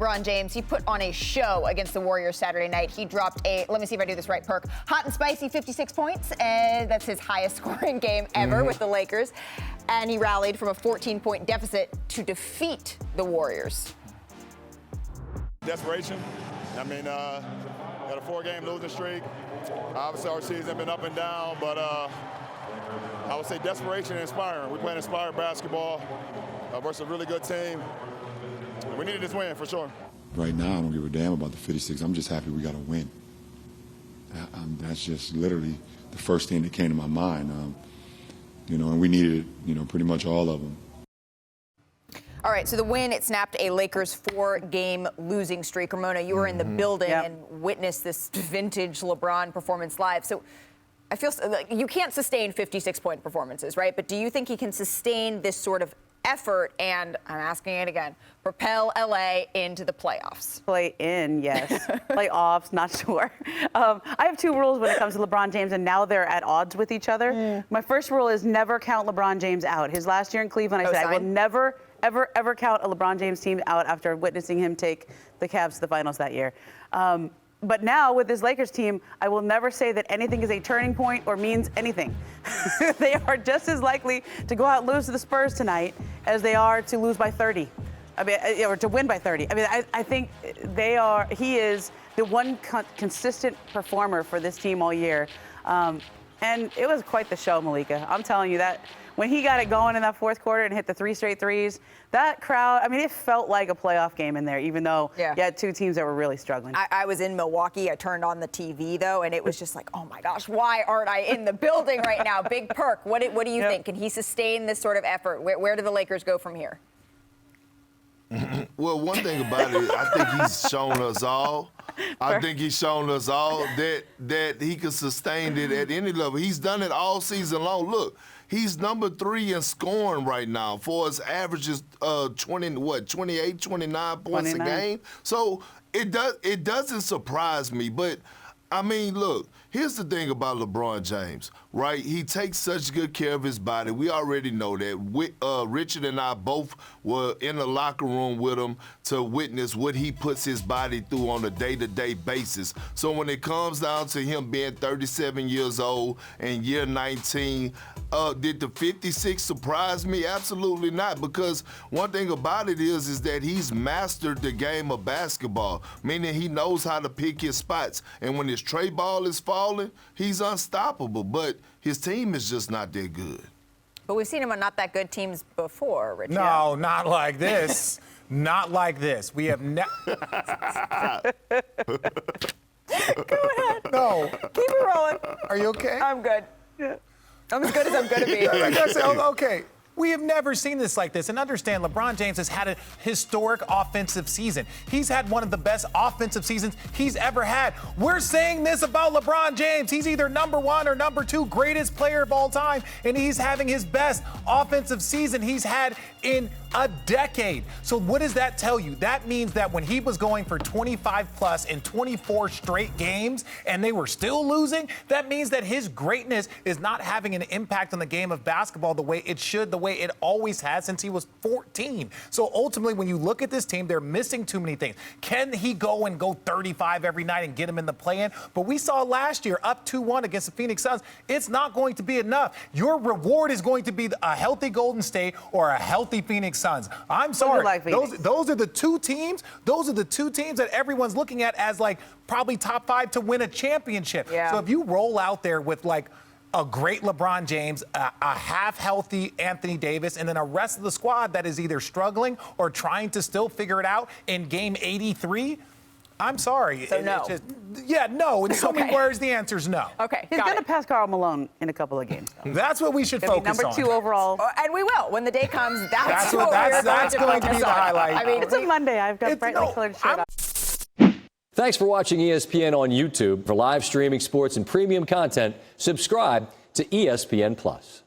LeBron James. He put on a show against the Warriors Saturday night. He dropped let me see if I do this right, Perk, hot and spicy 56 points, and that's his highest scoring game ever with the Lakers. And he rallied from a 14-point deficit to defeat the Warriors. Desperation. I mean, got a 4-game losing streak. Obviously, our season been up and down, but I would say desperation and inspiring. We're playing inspired basketball versus a really good team. We needed this win for sure. Right now, I don't give a damn about the 56. I'm just happy we got a win. That's just literally the first thing that came to my mind. And we needed, pretty much all of them. All right, so the win, it snapped a Lakers 4-game losing streak. Ramona, you were in the building and witnessed this vintage LeBron performance live. So I feel like you can't sustain 56-point performances, right? But do you think he can sustain this sort of effort and, I'm asking it again, propel LA into the playoffs? Play in, yes. Playoffs, not sure. I have 2 rules when it comes to LeBron James, and now they're at odds with each other. My first rule is never count LeBron James out. His last year in Cleveland, I said I will never, ever count a LeBron James team out after witnessing him take the Cavs to the finals that year. But now with this Lakers team, I will never say that anything is a turning point or means anything. They are just as likely to go out and lose to the Spurs tonight as they are to lose by 30. I mean, or to win by 30. I mean, I think he is the one consistent performer for this team all year. And it was quite the show, Malika. I'm telling you that when he got it going in that fourth quarter and hit the 3 straight threes, that crowd, I mean, it felt like a playoff game in there, even though you had 2 teams that were really struggling. I was in Milwaukee. I turned on the TV, though, and it was just like, oh, my gosh, why aren't I in the building right now? Big Perk, what do you think? Can he sustain this sort of effort? Where do the Lakers go from here? Well, one thing about it, I think he's shown us all. I think he's shown us all that he can sustain it at any level. He's done it all season long. Look, he's number 3 in scoring right now for his averages 28, 29 points a game. So it doesn't surprise me. But I mean, look, here's the thing about LeBron James, right? He takes such good care of his body. We already know that. Richard and I both were in the locker room with him to witness what he puts his body through on a day-to-day basis. So when it comes down to him being 37 years old and year 19, did the 56 surprise me? Absolutely not, because one thing about it is that he's mastered the game of basketball, meaning he knows how to pick his spots. And when his tray ball is falling, he's unstoppable. But his team is just not that good. But we've seen him on not that good teams before, Richard. No, not like this. Not like this. We have never. Go ahead. No. Keep it rolling. Are you okay? I'm good. Yeah. I'm as good as I'm going to be. Okay. We have never seen this like this. And understand, LeBron James has had a historic offensive season. He's had one of the best offensive seasons he's ever had. We're saying this about LeBron James. He's either number 1 or number 2 greatest player of all time, and he's having his best offensive season he's had in a decade. So what does that tell you? That means that when he was going for 25 plus in 24 straight games and they were still losing, that means that his greatness is not having an impact on the game of basketball the way it should, the way it always has since he was 14. So ultimately, when you look at this team, they're missing too many things. Can he go 35 every night and get him in the play-in? But we saw last year, up 2-1 against the Phoenix Suns, it's not going to be enough. Your reward is going to be a healthy Golden State or a healthy Phoenix Suns. I'm sorry. Like those are the 2 teams. Those are the 2 teams that everyone's looking at as like probably top 5 to win a championship. Yeah. So if you roll out there with like a great LeBron James, a half-healthy Anthony Davis, and then a rest of the squad that is either struggling or trying to still figure it out in game 83, I'm sorry. So no. No. In so many words, the answer is no. Okay, He's going to pass Karl Malone in a couple of games. That's what we should focus on. Number 2 overall. And we will. When the day comes, that's going to be the highlight. I mean, it's a Monday. I've got brightly colored shirt on. Thanks for watching ESPN on YouTube. For live streaming sports and premium content, subscribe to ESPN+.